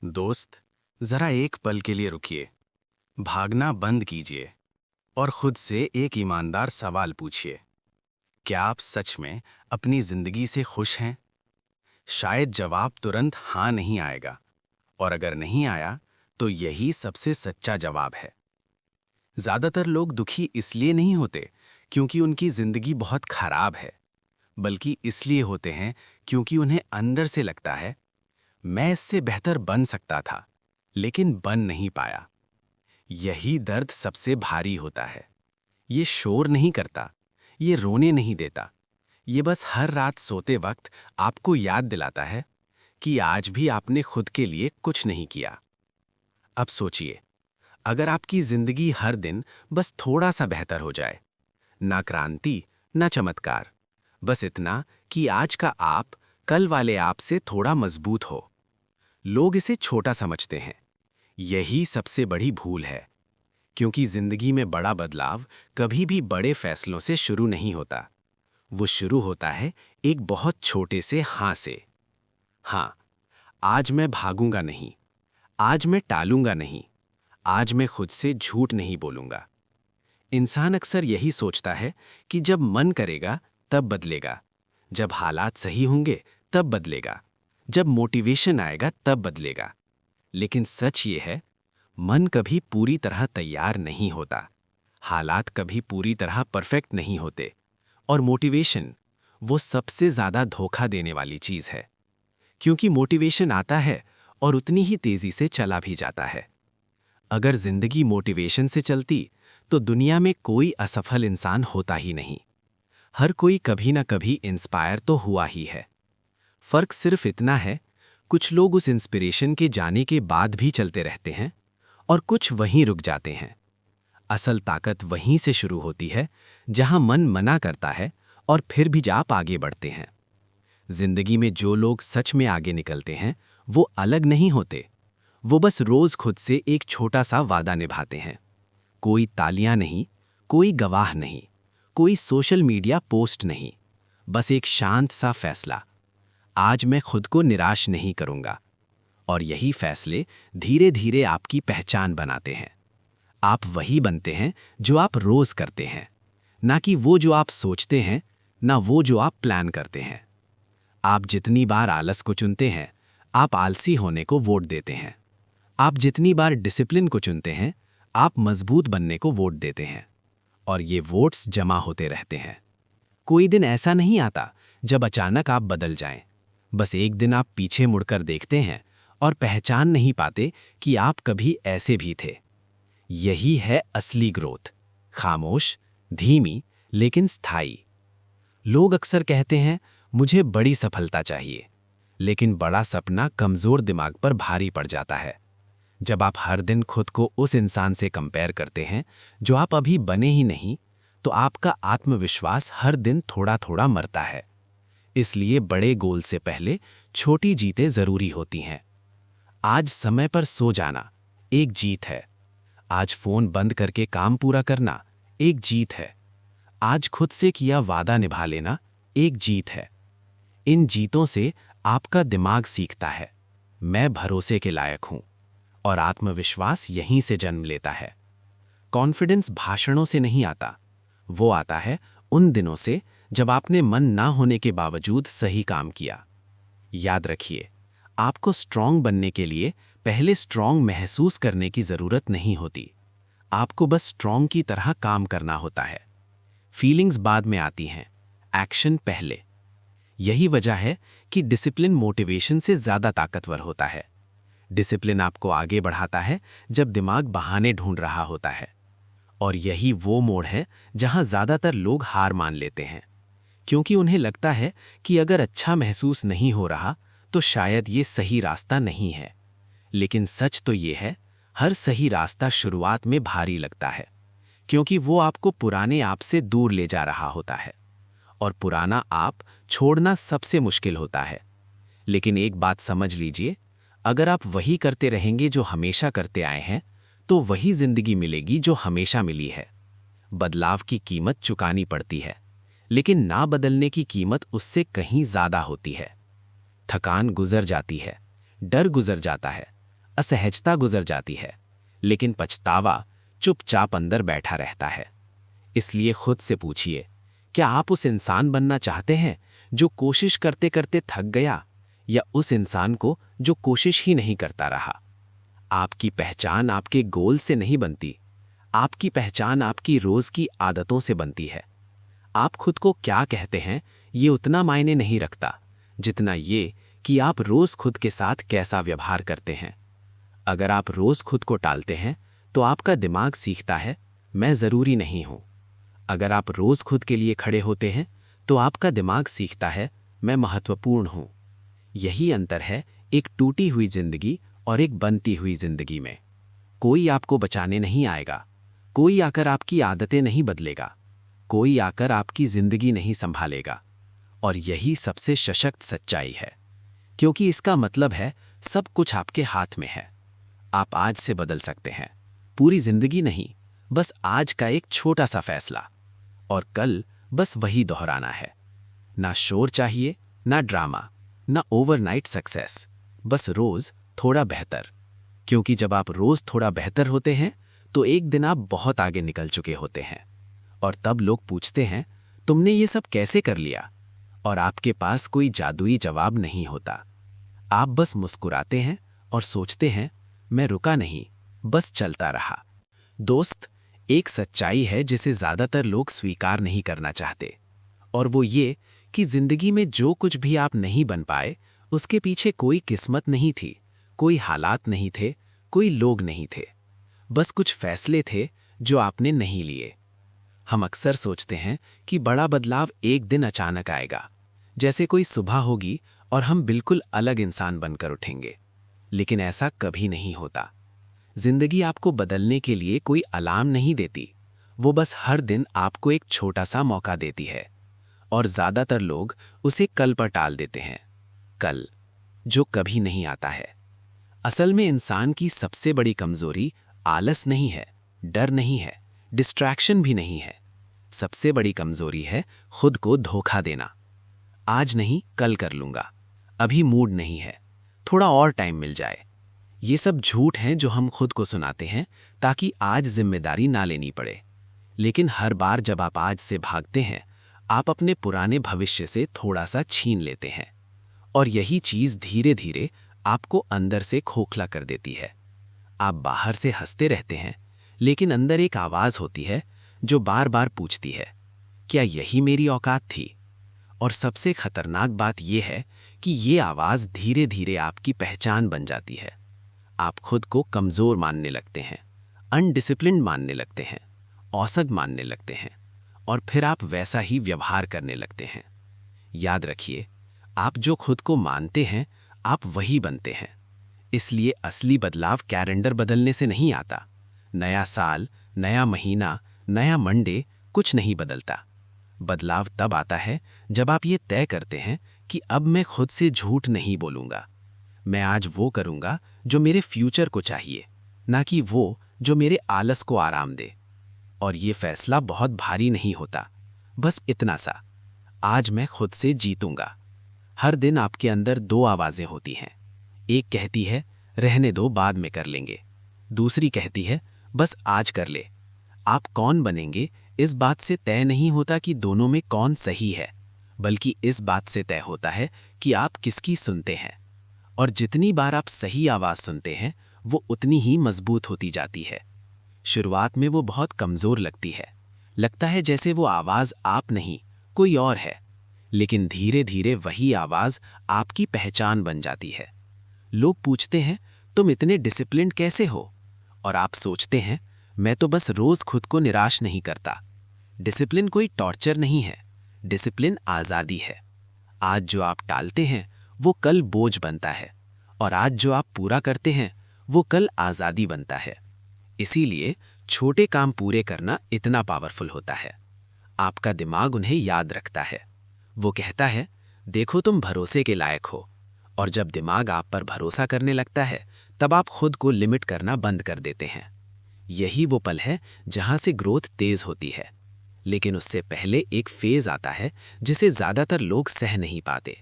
दोस्त, जरा एक पल के लिए रुकिए। भागना बंद कीजिए और खुद से एक ईमानदार सवाल पूछिए। क्या आप सच में अपनी जिंदगी से खुश हैं? शायद जवाब तुरंत हाँ नहीं आएगा, और अगर नहीं आया तो यही सबसे सच्चा जवाब है। ज्यादातर लोग दुखी इसलिए नहीं होते क्योंकि उनकी जिंदगी बहुत खराब है, बल्कि इसलिए होते हैं क्योंकि उन्हें अंदर से लगता है, मैं इससे बेहतर बन सकता था, लेकिन बन नहीं पाया। यही दर्द सबसे भारी होता है। ये शोर नहीं करता, ये रोने नहीं देता। ये बस हर रात सोते वक्त आपको याद दिलाता है कि आज भी आपने खुद के लिए कुछ नहीं किया। अब सोचिए, अगर आपकी जिंदगी हर दिन बस थोड़ा सा बेहतर हो जाए, ना क्रांति, ना चमत्कार, बस इतना कि आज का आप कल वाले आप से थोड़ा मजबूत हो। लोग इसे छोटा समझते हैं। यही सबसे बड़ी भूल है, क्योंकि जिंदगी में बड़ा बदलाव कभी भी बड़े फैसलों से शुरू नहीं होता। वो शुरू होता है एक बहुत छोटे से हाँ से। हाँ, आज मैं भागूंगा नहीं, आज मैं टालूंगा नहीं, आज मैं खुद से झूठ नहीं बोलूंगा। इंसान अक्सर यही सोचता है कि जब मन करेगा तब बदलेगा, जब हालात सही होंगे तब बदलेगा, जब मोटिवेशन आएगा तब बदलेगा। लेकिन सच ये है, मन कभी पूरी तरह तैयार नहीं होता, हालात कभी पूरी तरह परफेक्ट नहीं होते, और मोटिवेशन वो सबसे ज़्यादा धोखा देने वाली चीज़ है। क्योंकि मोटिवेशन आता है और उतनी ही तेज़ी से चला भी जाता है। अगर जिंदगी मोटिवेशन से चलती तो दुनिया में कोई असफल इंसान होता ही नहीं। हर कोई कभी ना कभी इंस्पायर तो हुआ ही है। फर्क सिर्फ इतना है, कुछ लोग उस इंस्पिरेशन के जाने के बाद भी चलते रहते हैं और कुछ वहीं रुक जाते हैं। असल ताकत वहीं से शुरू होती है जहां मन मना करता है और फिर भी आप आगे बढ़ते हैं। जिंदगी में जो लोग सच में आगे निकलते हैं वो अलग नहीं होते। वो बस रोज खुद से एक छोटा सा वादा निभाते हैं। कोई तालियां नहीं, कोई गवाह नहीं, कोई सोशल मीडिया पोस्ट नहीं, बस एक शांत सा फैसला, आज मैं खुद को निराश नहीं करूंगा। और यही फैसले धीरे धीरे आपकी पहचान बनाते हैं। आप वही बनते हैं जो आप रोज करते हैं, ना कि वो जो आप सोचते हैं, ना वो जो आप प्लान करते हैं। आप जितनी बार आलस को चुनते हैं, आप आलसी होने को वोट देते हैं। आप जितनी बार डिसिप्लिन को चुनते हैं, आप मजबूत बनने को वोट देते हैं। और ये वोट्स जमा होते रहते हैं। कोई दिन ऐसा नहीं आता जब अचानक आप बदल जाएं। बस एक दिन आप पीछे मुड़कर देखते हैं और पहचान नहीं पाते कि आप कभी ऐसे भी थे। यही है असली ग्रोथ, खामोश, धीमी, लेकिन स्थायी। लोग अक्सर कहते हैं, मुझे बड़ी सफलता चाहिए, लेकिन बड़ा सपना कमजोर दिमाग पर भारी पड़ जाता है। जब आप हर दिन खुद को उस इंसान से कंपेयर करते हैं जो आप अभी बने ही नहीं, तो आपका आत्मविश्वास हर दिन थोड़ा थोड़ा मरता है। इसलिए बड़े गोल से पहले छोटी जीतें जरूरी होती हैं। आज समय पर सो जाना एक जीत है। आज फोन बंद करके काम पूरा करना एक जीत है। आज खुद से किया वादा निभा लेना एक जीत है। इन जीतों से आपका दिमाग सीखता है, मैं भरोसे के लायक हूं, और आत्मविश्वास यहीं से जन्म लेता है। कॉन्फिडेंस भाषणों से नहीं आता, वो आता है उन दिनों से जब आपने मन ना होने के बावजूद सही काम किया। याद रखिए, आपको स्ट्रांग बनने के लिए पहले स्ट्रांग महसूस करने की जरूरत नहीं होती। आपको बस स्ट्रांग की तरह काम करना होता है। फीलिंग्स बाद में आती हैं, एक्शन पहले। यही वजह है कि डिसिप्लिन मोटिवेशन से ज्यादा ताकतवर होता है। डिसिप्लिन आपको आगे बढ़ाता है जब दिमाग बहाने ढूंढ रहा होता है। और यही वो मोड़ है जहां ज्यादातर लोग हार मान लेते हैं, क्योंकि उन्हें लगता है कि अगर अच्छा महसूस नहीं हो रहा तो शायद ये सही रास्ता नहीं है। लेकिन सच तो ये है, हर सही रास्ता शुरुआत में भारी लगता है, क्योंकि वो आपको पुराने आप से दूर ले जा रहा होता है। और पुराना आप छोड़ना सबसे मुश्किल होता है। लेकिन एक बात समझ लीजिए, अगर आप वही करते रहेंगे जो हमेशा करते आए हैं, तो वही जिंदगी मिलेगी जो हमेशा मिली है। बदलाव की कीमत चुकानी पड़ती है, लेकिन ना बदलने की कीमत उससे कहीं ज्यादा होती है। थकान गुजर जाती है, डर गुजर जाता है, असहजता गुजर जाती है, लेकिन पछतावा चुपचाप अंदर बैठा रहता है। इसलिए खुद से पूछिए, क्या आप उस इंसान बनना चाहते हैं जो कोशिश करते करते थक गया, या उस इंसान को जो कोशिश ही नहीं करता रहा? आपकी पहचान आपके गोल से नहीं बनती, आपकी पहचान आपकी रोज की आदतों से बनती है। आप खुद को क्या कहते हैं ये उतना मायने नहीं रखता जितना ये कि आप रोज खुद के साथ कैसा व्यवहार करते हैं। अगर आप रोज खुद को टालते हैं तो आपका दिमाग सीखता है मैं जरूरी नहीं हूं। अगर आप रोज खुद के लिए खड़े होते हैं तो आपका दिमाग सीखता है मैं महत्वपूर्ण हूं। यही अंतर है एक टूटी हुई जिंदगी और एक बनती हुई जिंदगी में। कोई आपको बचाने नहीं आएगा, कोई आकर आपकी आदतें नहीं बदलेगा, कोई आकर आपकी जिंदगी नहीं संभालेगा। और यही सबसे सशक्त सच्चाई है, क्योंकि इसका मतलब है सब कुछ आपके हाथ में है। आप आज से बदल सकते हैं, पूरी जिंदगी नहीं, बस आज का एक छोटा सा फैसला। और कल बस वही दोहराना है। ना शोर चाहिए, ना ड्रामा, ना ओवरनाइट सक्सेस, बस रोज थोड़ा बेहतर। क्योंकि जब आप रोज थोड़ा बेहतर होते हैं तो एक दिन आप बहुत आगे निकल चुके होते हैं। और तब लोग पूछते हैं तुमने ये सब कैसे कर लिया? और आपके पास कोई जादुई जवाब नहीं होता। आप बस मुस्कुराते हैं और सोचते हैं मैं रुका नहीं, बस चलता रहा। दोस्त, एक सच्चाई है जिसे ज्यादातर लोग स्वीकार नहीं करना चाहते, और वो ये कि जिंदगी में जो कुछ भी आप नहीं बन पाए उसके पीछे कोई किस्मत नहीं थी, कोई हालात नहीं थे, कोई लोग नहीं थे, बस कुछ फैसले थे जो आपने नहीं लिए। हम अक्सर सोचते हैं कि बड़ा बदलाव एक दिन अचानक आएगा, जैसे कोई सुबह होगी और हम बिल्कुल अलग इंसान बनकर उठेंगे। लेकिन ऐसा कभी नहीं होता। जिंदगी आपको बदलने के लिए कोई अलार्म नहीं देती, वो बस हर दिन आपको एक छोटा सा मौका देती है। और ज्यादातर लोग उसे कल पर टाल देते हैं, कल जो कभी नहीं आता है। असल में इंसान की सबसे बड़ी कमजोरी आलस नहीं है, डर नहीं है, डिस्ट्रैक्शन भी नहीं है। सबसे बड़ी कमजोरी है खुद को धोखा देना। आज नहीं, कल कर लूंगा, अभी मूड नहीं है, थोड़ा और टाइम मिल जाए। ये सब झूठ हैं जो हम खुद को सुनाते हैं ताकि आज जिम्मेदारी ना लेनी पड़े। लेकिन हर बार जब आप आज से भागते हैं, आप अपने पुराने भविष्य से थोड़ा सा छीन लेते हैं। और यही चीज धीरे धीरे आपको अंदर से खोखला कर देती है। आप बाहर से हंसते रहते हैं, लेकिन अंदर एक आवाज होती है जो बार बार पूछती है, क्या यही मेरी औकात थी? और सबसे खतरनाक बात यह है कि ये आवाज धीरे धीरे आपकी पहचान बन जाती है। आप खुद को कमजोर मानने लगते हैं, अनडिसिप्लिन्ड मानने लगते हैं, औसत मानने लगते हैं, और फिर आप वैसा ही व्यवहार करने लगते हैं। याद रखिए, आप जो खुद को मानते हैं, आप वही बनते हैं। इसलिए असली बदलाव कैलेंडर बदलने से नहीं आता। नया साल, नया महीना, नया मंडे कुछ नहीं बदलता। बदलाव तब आता है जब आप ये तय करते हैं कि अब मैं खुद से झूठ नहीं बोलूंगा। मैं आज वो करूंगा जो मेरे फ्यूचर को चाहिए, ना कि वो जो मेरे आलस को आराम दे। और ये फैसला बहुत भारी नहीं होता, बस इतना सा, आज मैं खुद से जीतूंगा। हर दिन आपके अंदर दो आवाजें होती हैं। एक कहती है रहने दो, बाद में कर लेंगे। दूसरी कहती है बस आज कर ले। आप कौन बनेंगे इस बात से तय नहीं होता कि दोनों में कौन सही है, बल्कि इस बात से तय होता है कि आप किसकी सुनते हैं। और जितनी बार आप सही आवाज सुनते हैं, वो उतनी ही मजबूत होती जाती है। शुरुआत में वो बहुत कमजोर लगती है, लगता है जैसे वो आवाज आप नहीं, कोई और है। लेकिन धीरे धीरे वही आवाज आपकी पहचान बन जाती है। लोग पूछते हैं तुम इतने डिसिप्लिन्ड कैसे हो? और आप सोचते हैं मैं तो बस रोज खुद को निराश नहीं करता। डिसिप्लिन कोई टॉर्चर नहीं है, डिसिप्लिन आजादी है। आज जो आप टालते हैं वो कल बोझ बनता है, और आज जो आप पूरा करते हैं वो कल आजादी बनता है। इसीलिए छोटे काम पूरे करना इतना पावरफुल होता है। आपका दिमाग उन्हें याद रखता है। वो कहता है देखो तुम भरोसे के लायक हो। और जब दिमाग आप पर भरोसा करने लगता है, तब आप खुद को लिमिट करना बंद कर देते हैं। यही वो पल है जहां से ग्रोथ तेज होती है। लेकिन उससे पहले एक फेज आता है जिसे ज्यादातर लोग सह नहीं पाते।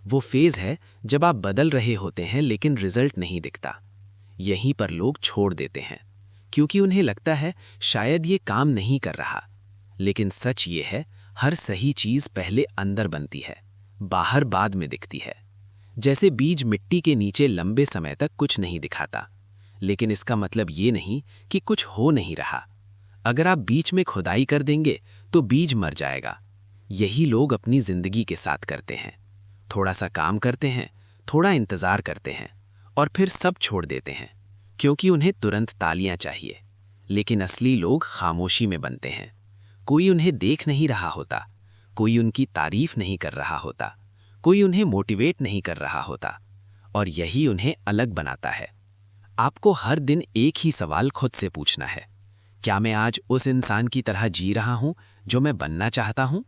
वो फेज है जब आप बदल रहे होते हैं लेकिन रिजल्ट नहीं दिखता। यहीं पर लोग छोड़ देते हैं, क्योंकि उन्हें लगता है शायद ये काम नहीं कर रहा। लेकिन सच ये है, हर सही चीज पहले अंदर बनती है, बाहर बाद में दिखती है। जैसे बीज मिट्टी के नीचे लंबे समय तक कुछ नहीं दिखाता, लेकिन इसका मतलब ये नहीं कि कुछ हो नहीं रहा। अगर आप बीच में खुदाई कर देंगे तो बीज मर जाएगा। यही लोग अपनी जिंदगी के साथ करते हैं। थोड़ा सा काम करते हैं, थोड़ा इंतजार करते हैं और फिर सब छोड़ देते हैं, क्योंकि उन्हें तुरंत तालियां चाहिए। लेकिन असली लोग खामोशी में बनते हैं। कोई उन्हें देख नहीं रहा होता, कोई उनकी तारीफ नहीं कर रहा होता, कोई उन्हें मोटिवेट नहीं कर रहा होता, और यही उन्हें अलग बनाता है। आपको हर दिन एक ही सवाल खुद से पूछना है, क्या मैं आज उस इंसान की तरह जी रहा हूं जो मैं बनना चाहता हूं?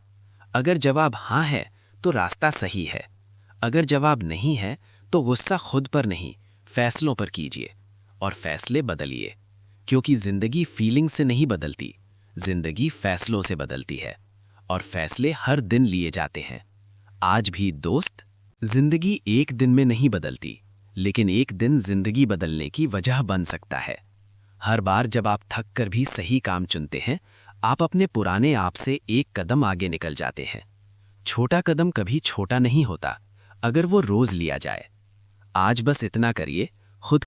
अगर जवाब हाँ है तो रास्ता सही है। अगर जवाब नहीं है तो गुस्सा खुद पर नहीं, फैसलों पर कीजिए और फैसले बदलिए, क्योंकि जिंदगी फीलिंग से नहीं बदलती, जिंदगी फैसलों से बदलती है, और फैसले हर दिन लिए जाते हैं। आज भी दोस्त, जिंदगी एक दिन में नहीं बदलती, लेकिन एक दिन जिंदगी बदलने की वजह बन सकता है। हर बार जब आप थक कर भी सही काम चुनते हैं, आप अपने पुराने आप से एक कदम आगे निकल जाते हैं। छोटा कदम कभी छोटा नहीं होता अगर वो रोज लिया जाए। आज बस इतना करिए, खुद